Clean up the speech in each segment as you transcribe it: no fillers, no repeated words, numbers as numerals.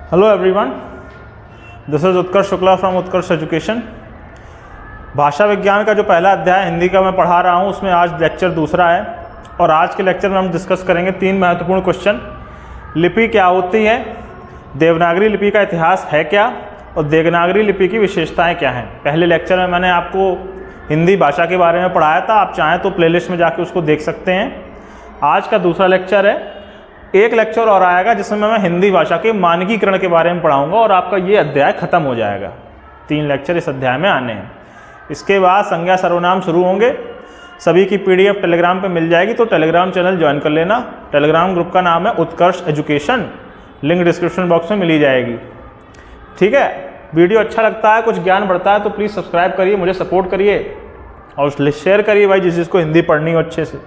Hello everyone, this is Utkarsh Shukla from Utkarsh education. भाषा विज्ञान का जो पहला अध्याय हिंदी का मैं पढ़ा रहा हूँ, उसमें आज लेक्चर दूसरा है और आज के लेक्चर में हम डिस्कस करेंगे 3 महत्वपूर्ण क्वेश्चन। लिपि क्या होती है, देवनागरी लिपि का इतिहास है क्या और देवनागरी लिपि की विशेषताएं क्या हैं। पहले लेक्चर में मैंने आपको हिंदी भाषा के बारे में पढ़ाया था, आप चाहें तो प्लेलिस्ट में जाके उसको देख सकते हैं। आज का दूसरा लेक्चर है, एक लेक्चर और आएगा जिसमें मैं हिंदी भाषा के मानकीकरण के बारे में पढ़ाऊंगा और आपका ये अध्याय खत्म हो जाएगा। 3 लेक्चर इस अध्याय में आने हैं। इसके बाद संज्ञा सर्वनाम शुरू होंगे। सभी की पीडीएफ टेलीग्राम पे मिल जाएगी, तो टेलीग्राम चैनल ज्वाइन कर लेना। टेलीग्राम ग्रुप का नाम है उत्कर्ष एजुकेशन, लिंक डिस्क्रिप्शन बॉक्स में मिली जाएगी। ठीक है, वीडियो अच्छा लगता है, कुछ ज्ञान बढ़ता है तो प्लीज़ सब्सक्राइब करिए, मुझे सपोर्ट करिए और शेयर करिए भाई जिसको हिंदी पढ़नी हो अच्छे से।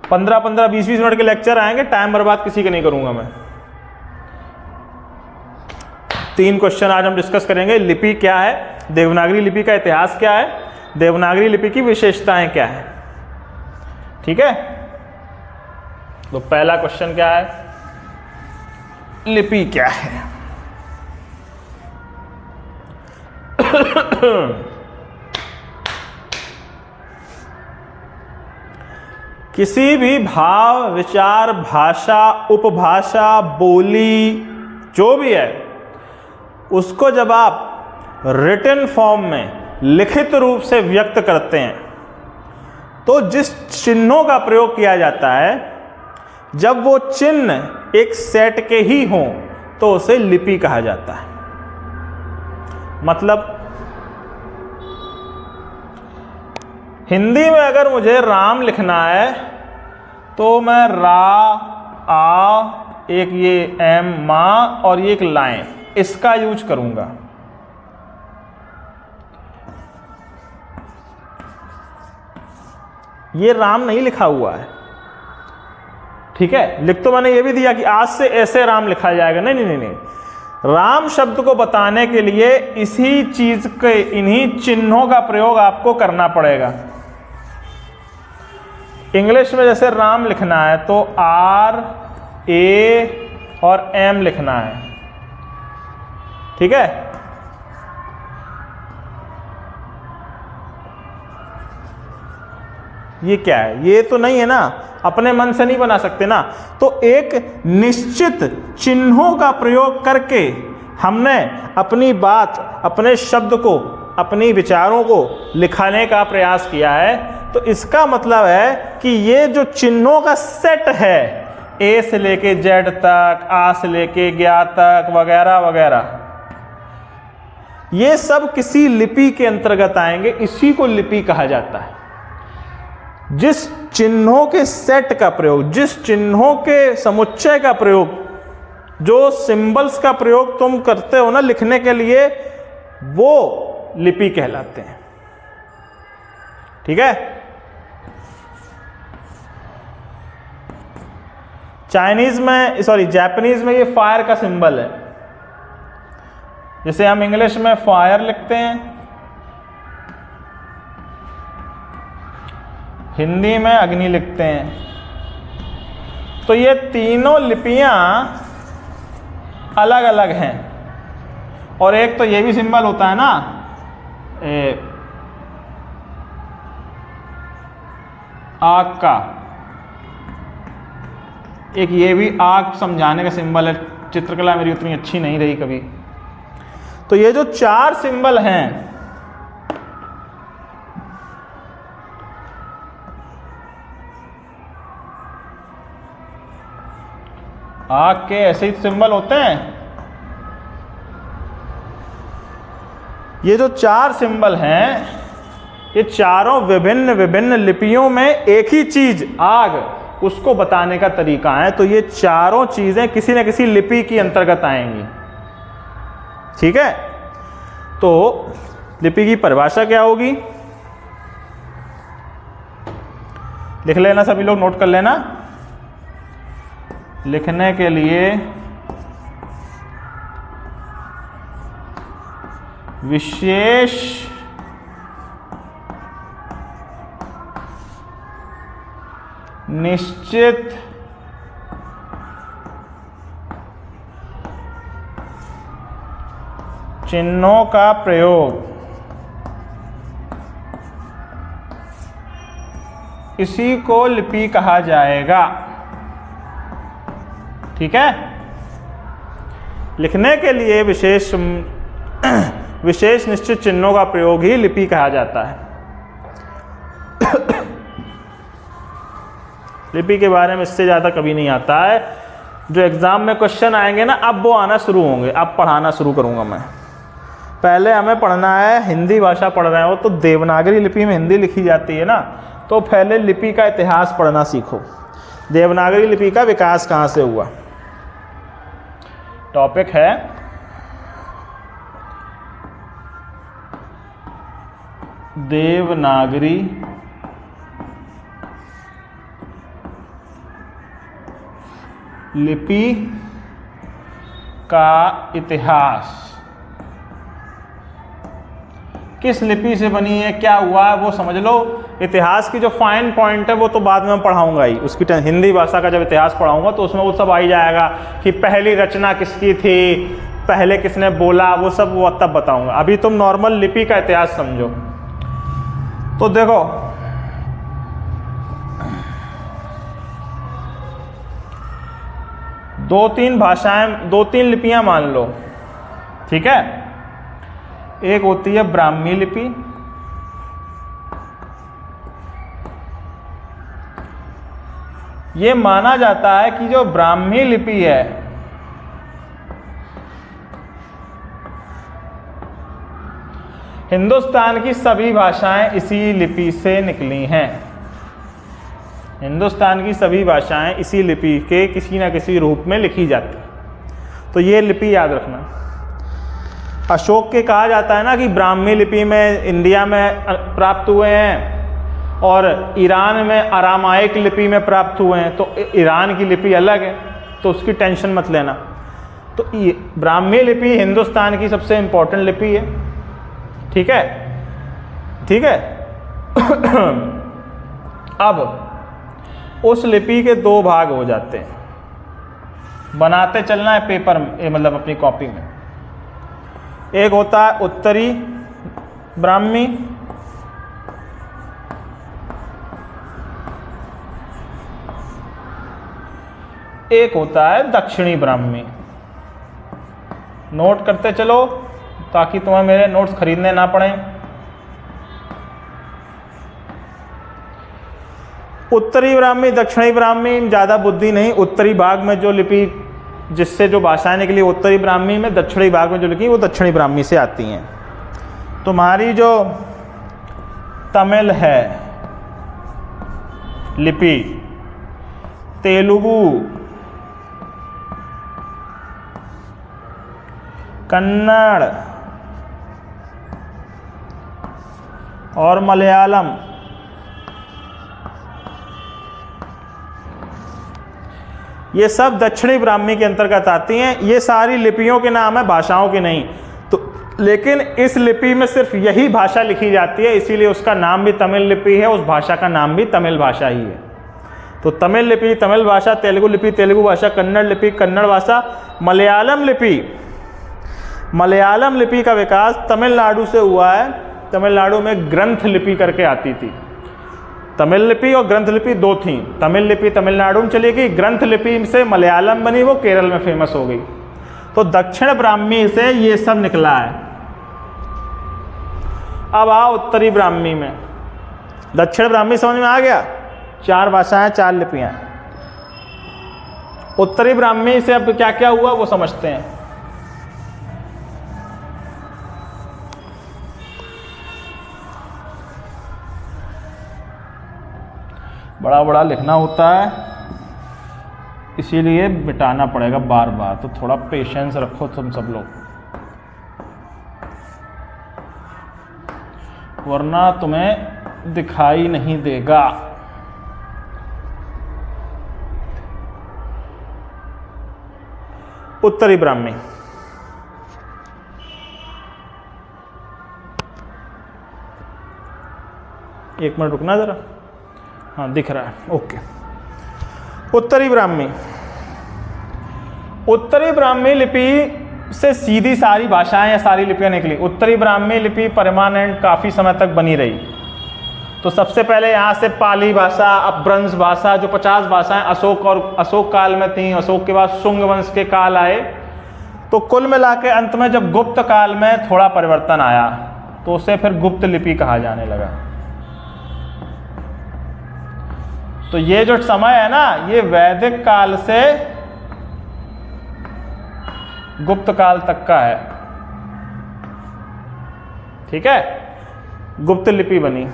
15-15, 20-20 मिनट के लेक्चर आएंगे, टाइम बर्बाद किसी के नहीं करूंगा मैं। 3 क्वेश्चन आज हम डिस्कस करेंगे। लिपि क्या है, देवनागरी लिपि का इतिहास क्या है, देवनागरी लिपि की विशेषताएं क्या है। ठीक है, तो पहला क्वेश्चन क्या है, लिपि क्या है। किसी भी भाव, विचार, भाषा, उपभाषा, बोली जो भी है, उसको जब आप रिटन फॉर्म में लिखित रूप से व्यक्त करते हैं तो जिस चिन्हों का प्रयोग किया जाता है, जब वो चिन्ह एक सेट के ही हों तो उसे लिपि कहा जाता है। मतलब हिंदी में अगर मुझे राम लिखना है तो मैं रा, आ, एक ये एम, माँ और ये एक लाइन, इसका यूज करूंगा। ये राम नहीं लिखा हुआ है, ठीक है। लिख तो मैंने ये भी दिया कि आज से ऐसे राम लिखा जाएगा, नहीं नहीं नहीं, राम शब्द को बताने के लिए इसी चीज के, इन्हीं चिन्हों का प्रयोग आपको करना पड़ेगा। इंग्लिश में जैसे राम लिखना है तो R, A और M लिखना है, ठीक है। ये क्या है, ये तो नहीं है ना, अपने मन से नहीं बना सकते ना। तो एक निश्चित चिन्हों का प्रयोग करके हमने अपनी बात, अपने शब्द को, अपनी विचारों को लिखाने का प्रयास किया है। तो इसका मतलब है कि ये जो चिन्हों का सेट है, ए से लेके जेड तक, आ से लेके ज्ञा तक वगैरह वगैरह, ये सब किसी लिपि के अंतर्गत आएंगे, इसी को लिपि कहा जाता है। जिस चिन्हों के सेट का प्रयोग, जिस चिन्हों के समुच्चय का प्रयोग, जो सिंबल्स का प्रयोग तुम करते हो ना लिखने के लिए, वो लिपि कहलाते हैं। ठीक है, जापानीज में ये फायर का सिंबल है। जैसे हम इंग्लिश में फायर लिखते हैं, हिंदी में अग्नि लिखते हैं। तो ये तीनों लिपियां अलग अलग हैं। और एक तो ये भी सिंबल होता है ना, आग का, एक ये भी आग समझाने का सिंबल है। चित्रकला मेरी उतनी अच्छी नहीं रही कभी। तो ये जो 4 सिंबल हैं, आग के ऐसे ही सिंबल होते हैं। ये जो 4 सिंबल हैं, ये चारों विभिन्न विभिन्न लिपियों में एक ही चीज, आग, उसको बताने का तरीका है। तो ये चारों चीजें किसी न किसी लिपि की अंतर्गत आएंगी। ठीक है, तो लिपि की परिभाषा क्या होगी, लिख लेना, सभी लोग नोट कर लेना। लिखने के लिए विशेष निश्चित चिन्हों का प्रयोग, इसी को लिपि कहा जाएगा। ठीक है। लिखने के लिए विशेष निश्चित चिन्हों का प्रयोग ही लिपि कहा जाता है। लिपि के बारे में इससे ज़्यादा कभी नहीं आता है। जो एग्ज़ाम में क्वेश्चन आएंगे ना, अब वो आना शुरू होंगे, अब पढ़ाना शुरू करूँगा मैं। पहले हमें पढ़ना है, हिंदी भाषा पढ़ रहे हो तो देवनागरी लिपि में हिंदी लिखी जाती है ना, तो पहले लिपि का इतिहास पढ़ना सीखो। देवनागरी लिपि का विकास कहाँ से हुआ। टॉपिक है देवनागरी लिपि का इतिहास। किस लिपि से बनी है, क्या हुआ है, वो समझ लो। इतिहास की जो फाइन पॉइंट है वो तो बाद में मैं पढ़ाऊंगा ही। उसकी हिंदी भाषा का जब इतिहास पढ़ाऊंगा तो उसमें वो सब आ ही जाएगा कि पहली रचना किसकी थी, पहले किसने बोला, वो सब वो तब बताऊंगा। अभी तुम नॉर्मल लिपि का इतिहास समझो। तो देखो, दो तीन लिपियां मान लो। ठीक है। एक होती है ब्राह्मी लिपि, ये माना जाता है कि जो ब्राह्मी लिपि है हिंदुस्तान की सभी भाषाएं इसी लिपि से निकली हैं। हिंदुस्तान की सभी भाषाएं इसी लिपि के किसी न किसी रूप में लिखी जाती। तो ये लिपि याद रखना। अशोक के कहा जाता है ना कि ब्राह्मी लिपि में इंडिया में प्राप्त हुए हैं और ईरान में अरामाइक लिपि में प्राप्त हुए हैं। तो ईरान की लिपि अलग है, तो उसकी टेंशन मत लेना। तो ब्राह्मी लिपि हिंदुस्तान की सबसे इंपॉर्टेंट लिपि है। ठीक है, ठीक है। अब उस लिपि के दो भाग हो जाते हैं, बनाते चलना है पेपर में, मतलब अपनी कॉपी में। एक होता है उत्तरी ब्राह्मी, एक होता है दक्षिणी ब्राह्मी। नोट करते चलो ताकि तुम्हें मेरे नोट्स खरीदने ना पड़े। उत्तरी ब्राह्मी, दक्षिणी ब्राह्मी, ज़्यादा बुद्धि नहीं। उत्तरी भाग में जो लिपि जिससे जो भाषाएं निकली उत्तरी ब्राह्मी में, दक्षिणी भाग में जो लिखी वो दक्षिणी ब्राह्मी से आती हैं। तुम्हारी जो तमिल है लिपि, तेलुगु, कन्नड़ और मलयालम, ये सब दक्षिणी ब्राह्मी के अंतर्गत आती हैं। ये सारी लिपियों के नाम है, भाषाओं के नहीं। तो लेकिन इस लिपि में सिर्फ यही भाषा लिखी जाती है, इसीलिए उसका नाम भी तमिल लिपि है, उस भाषा का नाम भी तमिल भाषा ही है। तो तमिल लिपि तमिल भाषा, तेलुगु लिपि तेलुगु भाषा, कन्नड़ लिपि कन्नड़ भाषा, मलयालम लिपि का विकास तमिलनाडु से हुआ है। तमिलनाडु में ग्रंथ लिपि करके आती थी। तमिल लिपि और ग्रंथ लिपि दो थी। तमिल लिपि तमिलनाडु में चली गई, ग्रंथ लिपि से मलयालम बनी, वो केरल में फेमस हो गई। तो दक्षिण ब्राह्मी से ये सब निकला है। अब आओ उत्तरी ब्राह्मी में। दक्षिण ब्राह्मी समझ में आ गया, 4 भाषाएं 4 लिपियां। उत्तरी ब्राह्मी से अब क्या क्या हुआ वो समझते हैं। बड़ा बड़ा लिखना होता है, इसीलिए मिटाना पड़ेगा बार बार। तो थोड़ा पेशेंस रखो तुम सब लोग, वरना तुम्हें दिखाई नहीं देगा। उत्तरी ब्राह्मी, एक मिनट रुकना जरा। हाँ दिख रहा है, ओके। उत्तरी ब्राह्मी लिपि से सीधी सारी भाषाएं या सारी लिपियां निकली। उत्तरी ब्राह्मी लिपि परमानेंट काफ़ी समय तक बनी रही। तो सबसे पहले यहाँ से पाली भाषा, अपभ्रंश भाषा, जो 50 भाषाएं अशोक काल में थी, अशोक के बाद शुंग वंश के काल आए। तो कुल मिला के अंत में जब गुप्त काल में थोड़ा परिवर्तन आया तो उसे फिर गुप्त लिपि कहा जाने लगा। तो ये जो समय है ना, ये वैदिक काल से गुप्त काल तक का है। ठीक है, गुप्त लिपि बनी।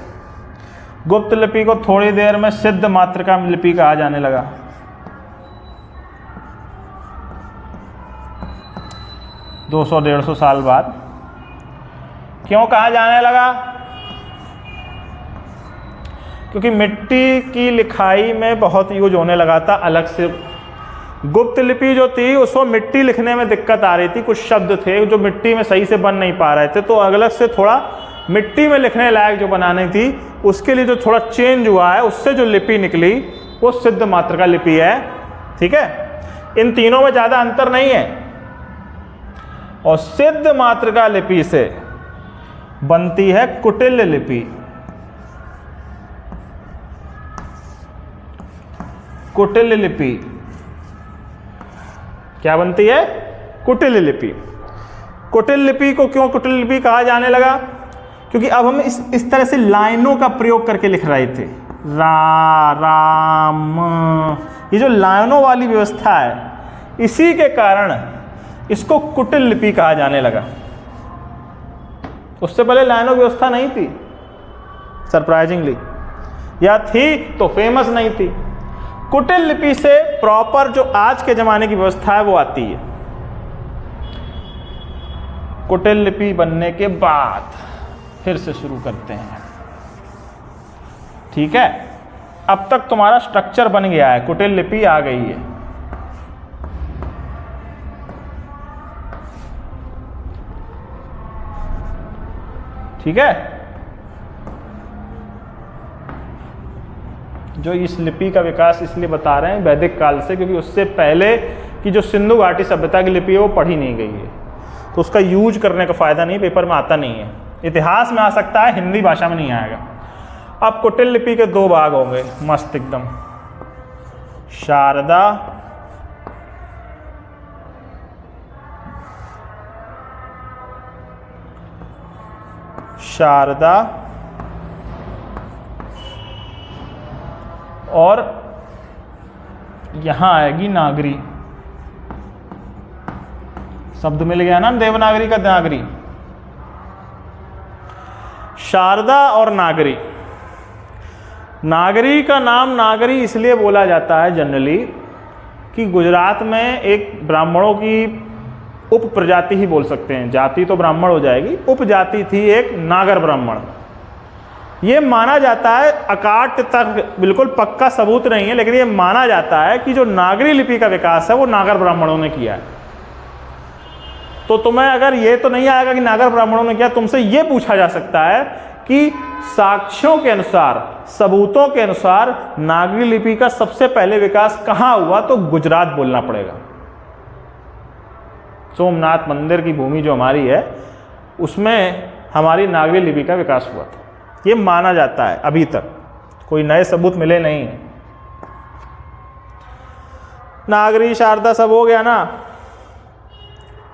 गुप्त लिपि को थोड़ी देर में सिद्ध मातृका लिपि कहा जाने लगा। दो 150 साल बाद। क्यों कहा जाने लगा? क्योंकि मिट्टी की लिखाई में बहुत यूज होने लगा था अलग से। गुप्त लिपि जो थी उसको मिट्टी लिखने में दिक्कत आ रही थी, कुछ शब्द थे जो मिट्टी में सही से बन नहीं पा रहे थे, तो अलग से थोड़ा मिट्टी में लिखने लायक जो बनानी थी उसके लिए जो थोड़ा चेंज हुआ है, उससे जो लिपि निकली वो सिद्ध मातृका लिपि है। ठीक है, इन तीनों में ज़्यादा अंतर नहीं है। और सिद्ध मातृका लिपि से बनती है कुटिल लिपि। कुटिल लिपि क्या बनती है? कुटिल लिपि। कुटिल लिपि को क्यों कुटिल लिपि कहा जाने लगा? क्योंकि अब हम इस तरह से लाइनों का प्रयोग करके लिख रहे थे। रा, राम, ये जो लाइनों वाली व्यवस्था है, इसी के कारण इसको कुटिल लिपि कहा जाने लगा। उससे पहले लाइनों व्यवस्था नहीं थी सरप्राइजिंगली, या थी तो फेमस नहीं थी। कुटिल लिपि से प्रॉपर जो आज के ज़माने की व्यवस्था है वो आती है। कुटिल लिपि बनने के बाद फिर से शुरू करते हैं। ठीक है, अब तक तुम्हारा स्ट्रक्चर बन गया है, कुटिल लिपि आ गई है। ठीक है, जो इस लिपि का विकास इसलिए बता रहे हैं वैदिक काल से, क्योंकि उससे पहले की जो सिंधु घाटी सभ्यता की लिपि है वो पढ़ी नहीं गई है, तो उसका यूज करने का फायदा नहीं, पेपर में आता नहीं है। इतिहास में आ सकता है, हिंदी भाषा में नहीं आएगा। अब कुटिल लिपि के 2 भाग होंगे मस्त एकदम। शारदा शारदा और यहां आएगी नागरी। शब्द मिल गया ना देवनागरी का नागरी। शारदा और नागरी। नागरी का नाम नागरी इसलिए बोला जाता है जनरली कि गुजरात में एक ब्राह्मणों की उप प्रजाति ही बोल सकते हैं, जाति तो ब्राह्मण हो जाएगी, उपजाति थी एक नागर ब्राह्मण। ये माना जाता है, अकाट तक बिल्कुल पक्का सबूत नहीं है, लेकिन ये माना जाता है कि जो नागरी लिपि का विकास है वो नागर ब्राह्मणों ने किया है। तो तुम्हें अगर ये तो नहीं आएगा कि नागर ब्राह्मणों ने किया, तुमसे ये पूछा जा सकता है कि साक्ष्यों के अनुसार, सबूतों के अनुसार नागरी लिपि का सबसे पहले विकास कहाँ हुआ, तो गुजरात बोलना पड़ेगा। सोमनाथ मंदिर की भूमि जो हमारी है उसमें हमारी नागरी लिपि का विकास हुआ था, ये माना जाता है। अभी तक कोई नए सबूत मिले नहीं है। नागरी शारदा सब हो गया ना,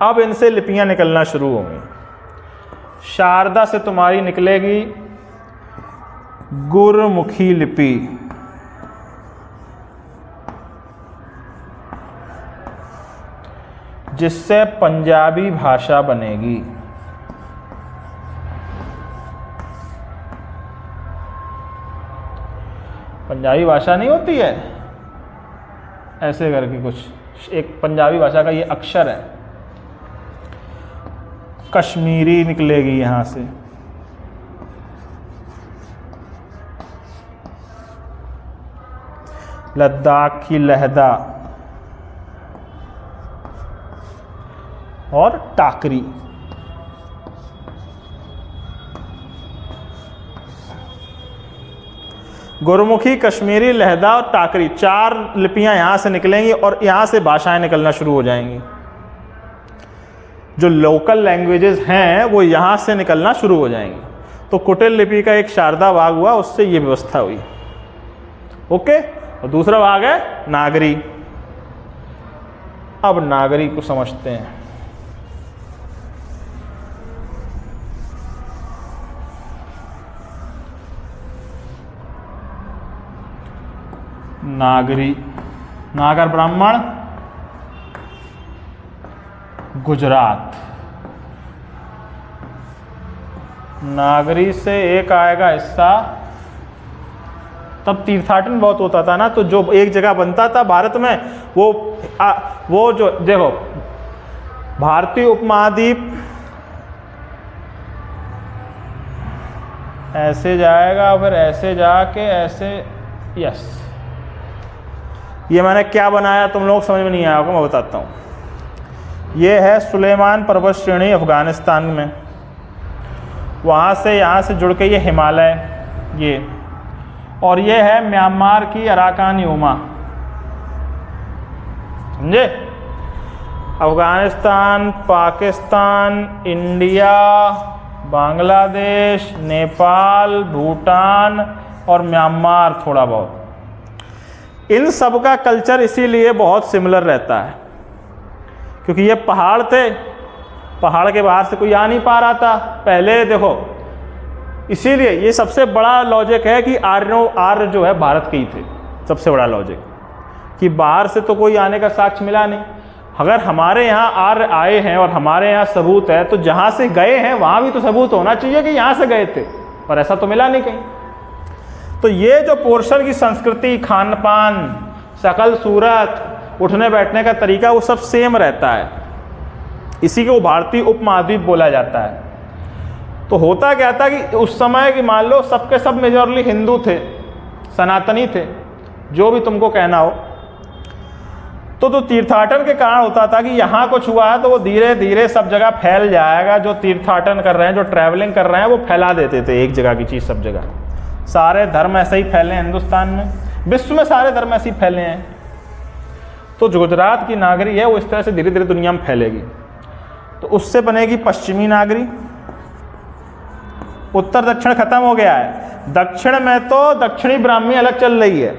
अब इनसे लिपियां निकलना शुरू होंगी। शारदा से तुम्हारी निकलेगी गुरमुखी लिपि, जिससे पंजाबी भाषा बनेगी। पंजाबी भाषा नहीं होती है ऐसे करके कुछ, एक पंजाबी भाषा का ये अक्षर है। कश्मीरी निकलेगी यहां से, लद्दाख की लहदा और टाकरी। गुरमुखी, कश्मीरी, लहदा और टाकरी, 4 लिपियां यहां से निकलेंगी और यहां से भाषाएं निकलना शुरू हो जाएंगी। जो लोकल लैंग्वेजेस हैं वो यहाँ से निकलना शुरू हो जाएंगी। तो कुटिल लिपि का एक शारदा भाग हुआ, उससे ये व्यवस्था हुई। ओके, और दूसरा भाग है नागरी। अब नागरी को समझते हैं। नागरी, नागर ब्राह्मण, गुजरात। नागरी से एक आएगा हिस्सा। तब तीर्थाटन बहुत होता था ना, तो जो एक जगह बनता था भारत में, वो जो देखो भारतीय उपमहाद्वीप ऐसे जाएगा, फिर ऐसे जाके ऐसे, यस, ये मैंने क्या बनाया तुम लोग समझ में नहीं आया होगा, मैं बताता हूँ। ये है सुलेमान पर्वत श्रेणी अफगानिस्तान में, वहाँ से यहाँ से जुड़ के ये हिमालय, ये, और ये है म्यांमार की अराकान यूमा, समझे। अफगानिस्तान, पाकिस्तान, इंडिया, बांग्लादेश, नेपाल, भूटान और म्यांमार थोड़ा बहुत, इन सब का कल्चर इसीलिए बहुत सिमिलर रहता है क्योंकि ये पहाड़ थे, पहाड़ के बाहर से कोई आ नहीं पा रहा था पहले, देखो। इसीलिए ये सबसे बड़ा लॉजिक है कि आर्य जो है भारत के ही थे, सबसे बड़ा लॉजिक, कि बाहर से तो कोई आने का साक्ष्य मिला नहीं। अगर हमारे यहाँ आर्य आए हैं और हमारे यहाँ सबूत है, तो जहाँ से गए हैं वहाँ भी तो सबूत होना चाहिए कि यहाँ से गए थे, पर ऐसा तो मिला नहीं कहीं। तो ये जो पोर्शन की संस्कृति, खान पान, शकल सूरत, उठने बैठने का तरीका, वो सब सेम रहता है, इसी को भारतीय उपमहाद्वीप बोला जाता है। तो होता क्या था कि उस समय की मान लो सबके सब मेजॉरली हिंदू थे, सनातनी थे, जो भी तुमको कहना हो। तो तीर्थाटन के कारण होता था कि यहाँ कुछ हुआ है तो वो धीरे धीरे सब जगह फैल जाएगा। जो तीर्थाटन कर रहे हैं, जो ट्रैवलिंग कर रहे हैं, वो फैला देते थे एक जगह की चीज़ सब जगह। सारे धर्म ऐसे ही फैले हैं हिंदुस्तान में, विश्व में सारे धर्म ऐसे ही फैले हैं। तो जो गुजरात की नागरी है वो इस तरह से धीरे धीरे दुनिया में फैलेगी। तो उससे बनेगी पश्चिमी नागरी। उत्तर दक्षिण खत्म हो गया है, दक्षिण में तो दक्षिणी ब्राह्मी अलग चल रही है,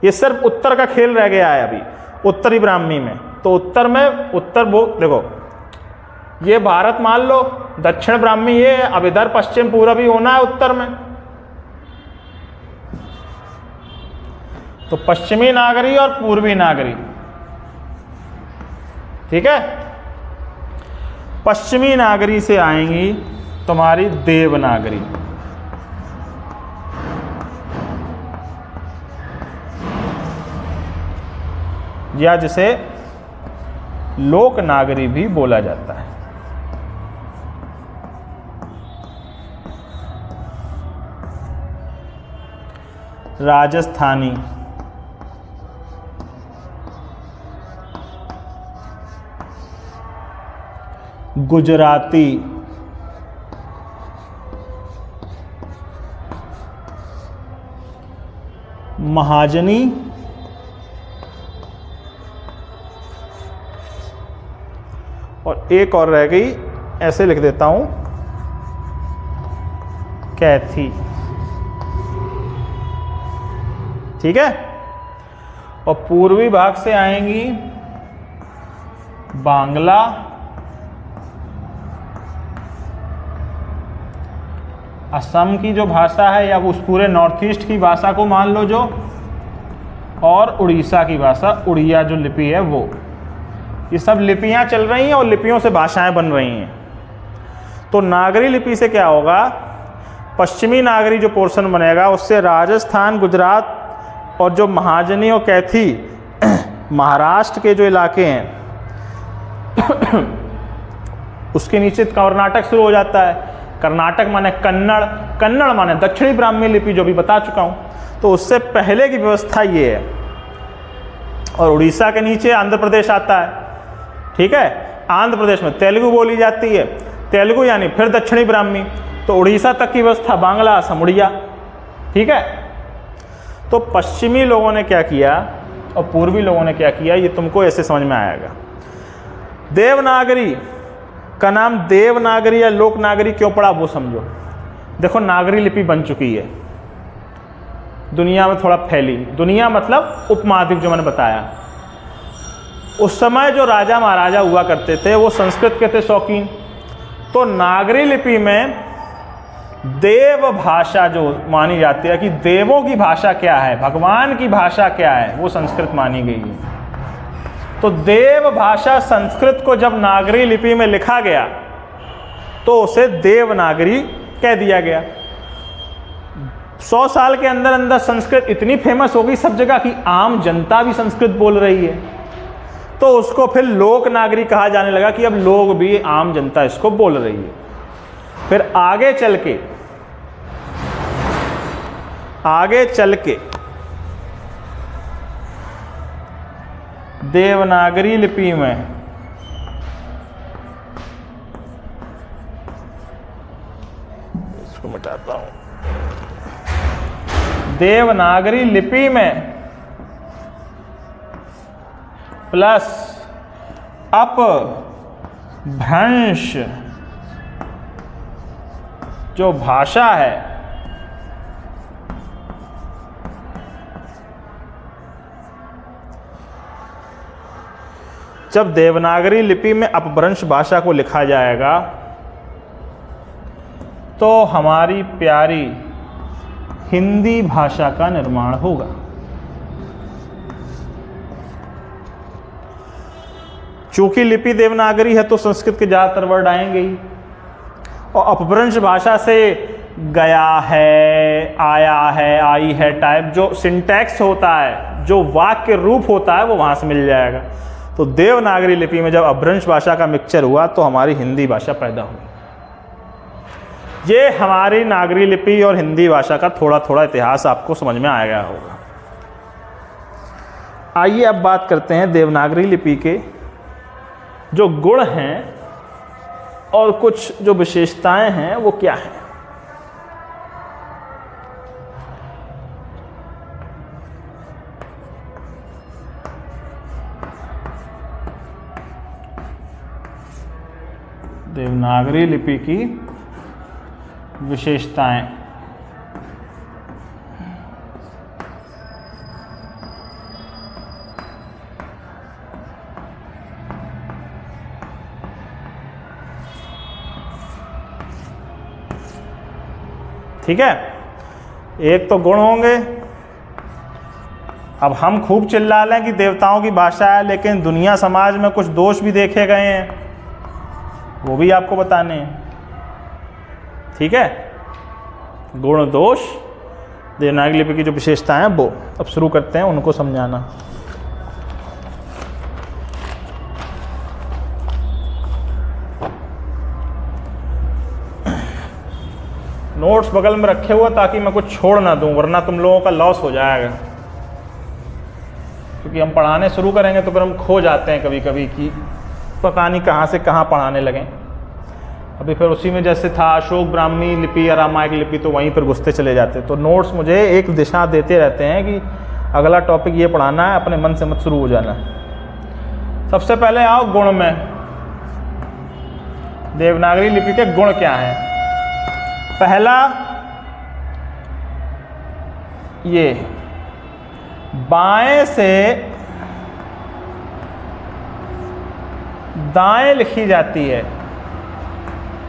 ये सिर्फ उत्तर का खेल रह गया है अभी, उत्तरी ब्राह्मी में। तो उत्तर में, उत्तर वो देखो, ये भारत मान लो, दक्षिण ब्राह्मी ये, अब इधर पश्चिम पूरब ही होना है उत्तर में। तो पश्चिमी नागरी और पूर्वी नागरी, ठीक है। पश्चिमी नागरी से आएंगी तुम्हारी देवनागरी, या जिसे लोक नागरी भी बोला जाता है। राजस्थानी, गुजराती, महाजनी, और एक और रह गई, ऐसे लिख देता हूं, कैथी, ठीक है। और पूर्वी भाग से आएंगी बांग्ला, असम की जो भाषा है, या उस पूरे नॉर्थ ईस्ट की भाषा को मान लो जो, और उड़ीसा की भाषा, उड़िया जो लिपि है वो। ये सब लिपियां चल रही हैं और लिपियों से भाषाएं बन रही हैं। तो नागरी लिपि से क्या होगा, पश्चिमी नागरी जो पोर्शन बनेगा उससे राजस्थान, गुजरात और जो महाजनी और कैथी महाराष्ट्र के जो इलाके हैं उसके नीचे कर्नाटक शुरू हो जाता है। कर्नाटक माने कन्नड़, कन्नड़ माने दक्षिणी ब्राह्मी लिपि, जो भी बता चुका हूँ। तो उससे पहले की व्यवस्था ये है। और उड़ीसा के नीचे आंध्र प्रदेश आता है, ठीक है। आंध्र प्रदेश में तेलुगु बोली जाती है, तेलुगु यानी फिर दक्षिणी ब्राह्मी। तो उड़ीसा तक की व्यवस्था बांग्ला, असम, उड़िया, ठीक है। तो पश्चिमी लोगों ने क्या किया और पूर्वी लोगों ने क्या किया, ये तुमको ऐसे समझ में आएगा। देवनागरी का नाम देवनागरी या लोकनागरी क्यों पड़ा वो समझो। देखो नागरी लिपि बन चुकी है, दुनिया में थोड़ा फैली, दुनिया मतलब उपमहाद्वीप जो मैंने बताया। उस समय जो राजा महाराजा हुआ करते थे वो संस्कृत के थे शौकीन, तो नागरी लिपि में देव भाषा जो मानी जाती है कि देवों की भाषा क्या है, भगवान की भाषा क्या है, वो संस्कृत मानी गई है। तो देव भाषा संस्कृत को जब नागरी लिपि में लिखा गया तो उसे देवनागरी कह दिया गया। 100 साल के अंदर अंदर संस्कृत इतनी फेमस हो गई सब जगह कि आम जनता भी संस्कृत बोल रही है, तो उसको फिर लोकनागरी कहा जाने लगा कि अब लोग भी, आम जनता इसको बोल रही है। फिर आगे चल के देवनागरी लिपि में इसको मिटाता हूं, देवनागरी लिपि में प्लस अपभ्रंश जो भाषा है, जब देवनागरी लिपि में अपभ्रंश भाषा को लिखा जाएगा तो हमारी प्यारी हिंदी भाषा का निर्माण होगा। चूंकि लिपि देवनागरी है तो संस्कृत के ज़्यादातर वर्ड आएंगे ही, और अपभ्रंश भाषा से गया है, आया है, आई है टाइप जो सिंटैक्स होता है, जो वाक्य रूप होता है, वो वहाँ से मिल जाएगा। तो देवनागरी लिपि में जब अपभ्रंश भाषा का मिक्सचर हुआ तो हमारी हिंदी भाषा पैदा हुई। ये हमारी नागरी लिपि और हिंदी भाषा का थोड़ा थोड़ा इतिहास आपको समझ में आ गया होगा। आइए अब बात करते हैं देवनागरी लिपि के जो गुण हैं और कुछ जो विशेषताएं हैं वो क्या हैं। देवनागरी लिपि की विशेषताएं। ठीक है, एक तो गुण होंगे। अब हम खूब चिल्ला लें कि देवताओं की भाषा है, लेकिन दुनिया समाज में कुछ दोष भी देखे गए हैं, वो भी आपको बताने हैं। ठीक है, गुण दोष देवनागरी लिपि की जो विशेषताएं हैं वो अब शुरू करते हैं उनको समझाना। नोट्स बगल में रखे हुए ताकि मैं कुछ छोड़ ना दूं, वरना तुम लोगों का लॉस हो जाएगा, क्योंकि हम पढ़ाने शुरू करेंगे तो फिर हम खो जाते हैं कभी कभी कि पता नहीं कहाँ से कहाँ पढ़ाने लगें। अभी फिर उसी में जैसे था अशोक ब्राह्मी लिपि या रामायण लिपि, तो वहीं पर घुसते चले जाते। तो नोट्स मुझे एक दिशा देते रहते हैं कि अगला टॉपिक ये पढ़ाना है, अपने मन से मत शुरू हो जाना। सबसे पहले आओ गुण में। देवनागरी लिपि के गुण क्या हैं? पहला, ये बाएं से दाएं लिखी जाती है,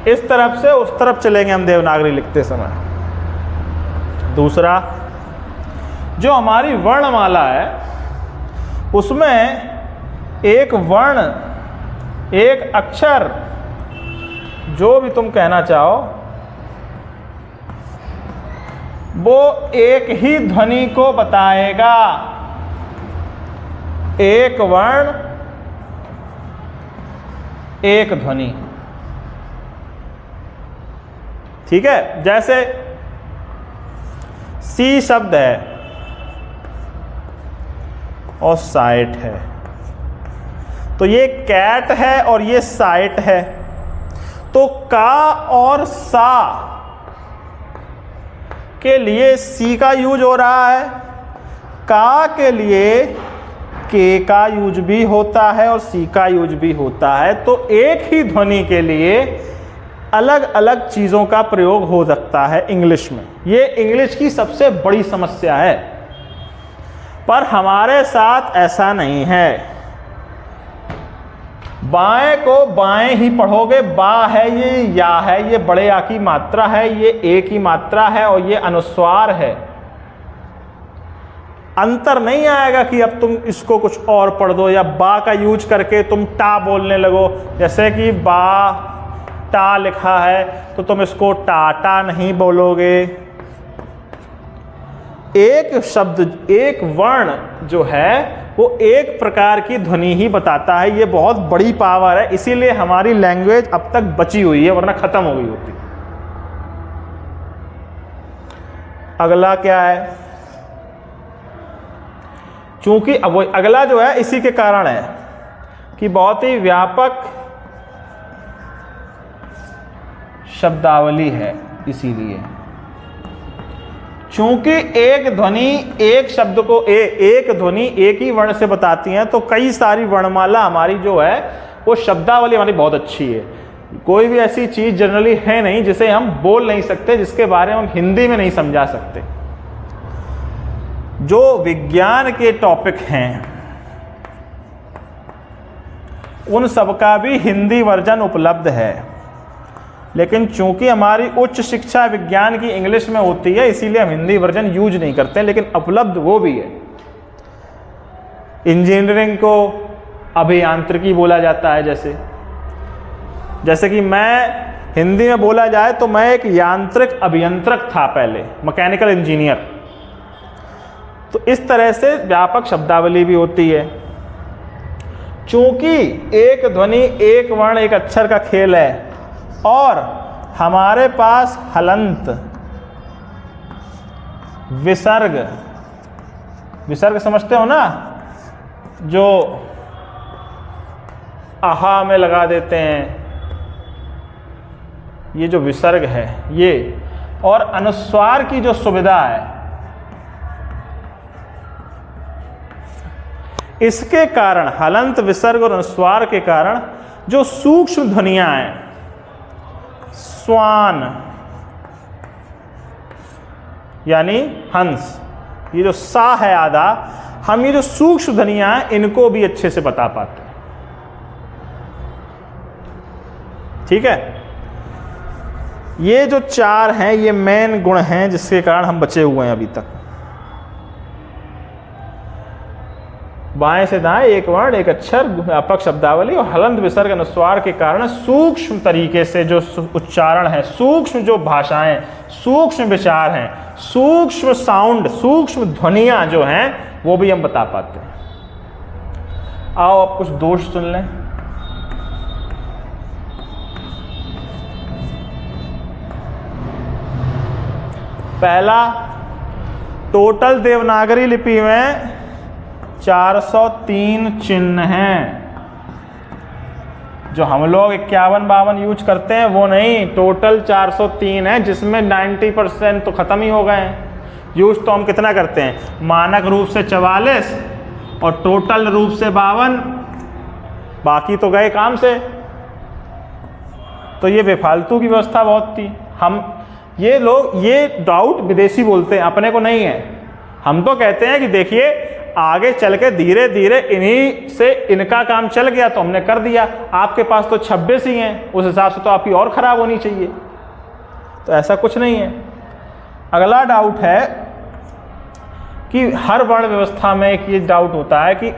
इस तरफ से उस तरफ चलेंगे हम देवनागरी लिखते समय। दूसरा, जो हमारी वर्णमाला है उसमें एक वर्ण, एक अक्षर, जो भी तुम कहना चाहो, वो एक ही ध्वनि को बताएगा। एक वर्ण एक ध्वनि। ठीक है, जैसे सी शब्द है और साइट है, तो ये कैट है और ये साइट है, तो का और सा के लिए सी का यूज हो रहा है, का के लिए के का यूज भी होता है और सी का यूज भी होता है, तो एक ही ध्वनि के लिए अलग अलग चीज़ों का प्रयोग हो सकता है इंग्लिश में। ये इंग्लिश की सबसे बड़ी समस्या है, पर हमारे साथ ऐसा नहीं है। बाएं को बाएं ही पढ़ोगे, बा है ये, या है ये, बड़े आ की मात्रा है, ये ए की मात्रा है और ये अनुस्वार है। अंतर नहीं आएगा कि अब तुम इसको कुछ और पढ़ दो या बा का यूज करके तुम टा बोलने लगो। जैसे कि बा टा लिखा है तो तुम इसको टाटा नहीं बोलोगे। एक शब्द, एक वर्ण जो है वो एक प्रकार की ध्वनि ही बताता है। ये बहुत बड़ी पावर है, इसीलिए हमारी लैंग्वेज अब तक बची हुई है, वरना खत्म हो गई होती। अगला क्या है? चूंकि अब अगला जो है इसी के कारण है कि बहुत ही व्यापक शब्दावली है, इसीलिए चूंकि एक ध्वनि एक शब्द को एक ध्वनि एक ही वर्ण से बताती है, तो कई सारी वर्णमाला हमारी जो है वो शब्दावली हमारी बहुत अच्छी है। कोई भी ऐसी चीज जनरली है नहीं जिसे हम बोल नहीं सकते, जिसके बारे में हम हिंदी में नहीं समझा सकते। जो विज्ञान के टॉपिक हैं उन सबका भी हिंदी वर्जन उपलब्ध है, लेकिन चूंकि हमारी उच्च शिक्षा विज्ञान की इंग्लिश में होती है, इसीलिए हम हिंदी वर्जन यूज नहीं करते, लेकिन उपलब्ध वो भी है। इंजीनियरिंग को अभियांत्रिकी बोला जाता है। जैसे कि मैं हिंदी में बोला जाए तो मैं एक यांत्रिक अभियंत्रक था पहले, मैकेनिकल इंजीनियर। तो इस तरह से व्यापक शब्दावली भी होती है। चूंकि एक ध्वनि एक वर्ण एक अक्षर का खेल है और हमारे पास हलंत, विसर्ग, विसर्ग समझते हो ना, जो आहा में लगा देते हैं, ये जो विसर्ग है ये, और अनुस्वार की जो सुविधा है, इसके कारण हलंत, विसर्ग और अनुस्वार के कारण जो सूक्ष्म ध्वनियां हैं, स्वान यानी हंस, ये जो सा है आधा, हम ये जो सूक्ष्म ध्वनियां हैं इनको भी अच्छे से बता पाते हैं। ठीक है, ये जो चार हैं ये मेन गुण हैं जिसके कारण हम बचे हुए हैं अभी तक। बाएं से दाएं एक वर्ण एक अक्षर, व्यापक शब्दावली और हलंत विसर्ग अनुस्वार के कारण सूक्ष्म तरीके से जो उच्चारण है, सूक्ष्म जो भाषाएं, सूक्ष्म विचार हैं, सूक्ष्म साउंड, सूक्ष्म ध्वनियां जो हैं वो भी हम बता पाते हैं। आओ अब कुछ दोष सुन लें। पहला, टोटल देवनागरी लिपि में 403 चिन्ह हैं। जो हम लोग 51-52 यूज करते हैं वो नहीं, टोटल 403 है, जिसमें 90% तो ख़त्म ही हो गए हैं। यूज तो हम कितना करते हैं, मानक रूप से 44 और टोटल रूप से 52, बाकी तो गए काम से। तो ये बेफालतू की व्यवस्था बहुत थी। हम ये लोग ये डाउट विदेशी बोलते हैं, अपने को नहीं है। हम तो कहते हैं कि देखिए आगे चल के धीरे धीरे इन्हीं से इनका काम चल गया तो हमने कर दिया, आपके पास तो 26 ही हैं, उस हिसाब से तो आपकी और ख़राब होनी चाहिए। तो ऐसा कुछ नहीं है। अगला डाउट है कि हर वर्ण व्यवस्था में एक ये डाउट होता है कि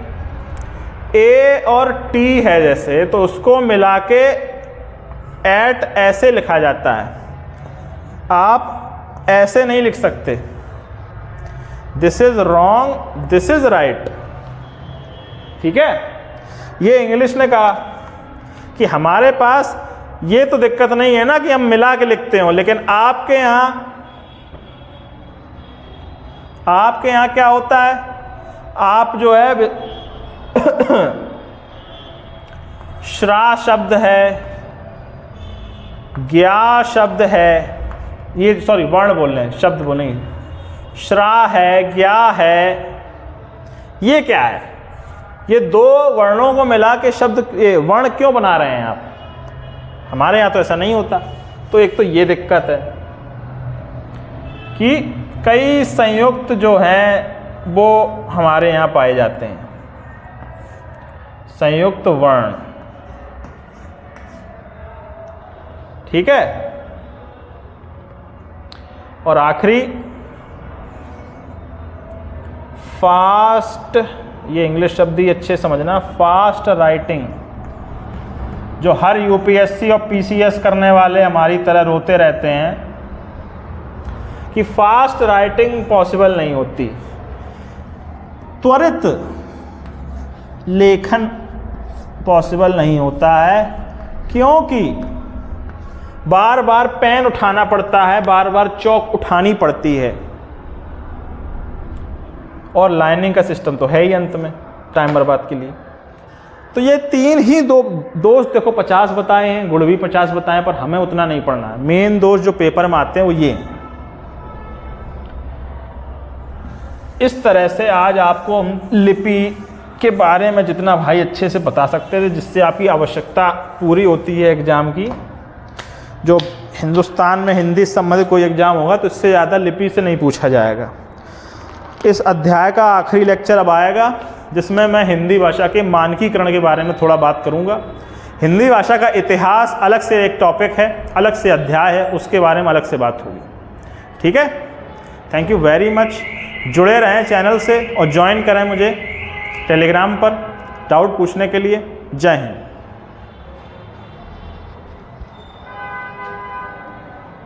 ए और टी है जैसे, तो उसको मिला के एट ऐसे लिखा जाता है। आप ऐसे नहीं लिख सकते, this is wrong, this is right. ठीक है, ये इंग्लिश ने कहा कि हमारे पास ये तो दिक्कत नहीं है ना कि हम मिला के लिखते हो, लेकिन आपके यहाँ क्या होता है, आप जो है श्रा शब्द है, ज्ञा शब्द है, ये सॉरी वर्ण बोल रहे हैं, शब्द बोलेंगे, श्रा है, ज्ञा है, ये क्या है, ये दो वर्णों को मिला के शब्द ये वर्ण क्यों बना रहे हैं आप? हमारे यहाँ तो ऐसा नहीं होता। तो एक तो ये दिक्कत है कि कई संयुक्त जो हैं वो हमारे यहाँ पाए जाते हैं, संयुक्त वर्ण, ठीक है। और आखिरी फास्ट, ये इंग्लिश शब्द ही अच्छे समझना, फास्ट राइटिंग, जो हर यूपीएससी और पीसीएस करने वाले हमारी तरह रोते रहते हैं कि फास्ट राइटिंग पॉसिबल नहीं होती, त्वरित लेखन पॉसिबल नहीं होता है, क्योंकि बार बार पेन उठाना पड़ता है, बार बार चौक उठानी पड़ती है, और लाइनिंग का सिस्टम तो है ही अंत में टाइम बर्बाद के लिए। तो ये तीन ही दोष देखो 50 बताए हैं, गुण भी 50 बताए, पर हमें उतना नहीं पढ़ना है। मेन दोष जो पेपर में आते हैं वो ये। इस तरह से आज आपको हम लिपि के बारे में जितना भाई अच्छे से बता सकते थे, जिससे आपकी आवश्यकता पूरी होती है एग्जाम की। जो हिंदुस्तान में हिंदी से संबंधित कोई एग्जाम होगा तो इससे ज़्यादा लिपि से नहीं पूछा जाएगा। इस अध्याय का आखिरी लेक्चर अब आएगा, जिसमें मैं हिंदी भाषा के मानकीकरण के बारे में थोड़ा बात करूंगा। हिंदी भाषा का इतिहास अलग से एक टॉपिक है, अलग से अध्याय है, उसके बारे में अलग से बात होगी, ठीक है। Thank you very much. जुड़े रहें चैनल से और ज्वाइन करें मुझे टेलीग्राम पर डाउट पूछने के लिए। जय हिंद।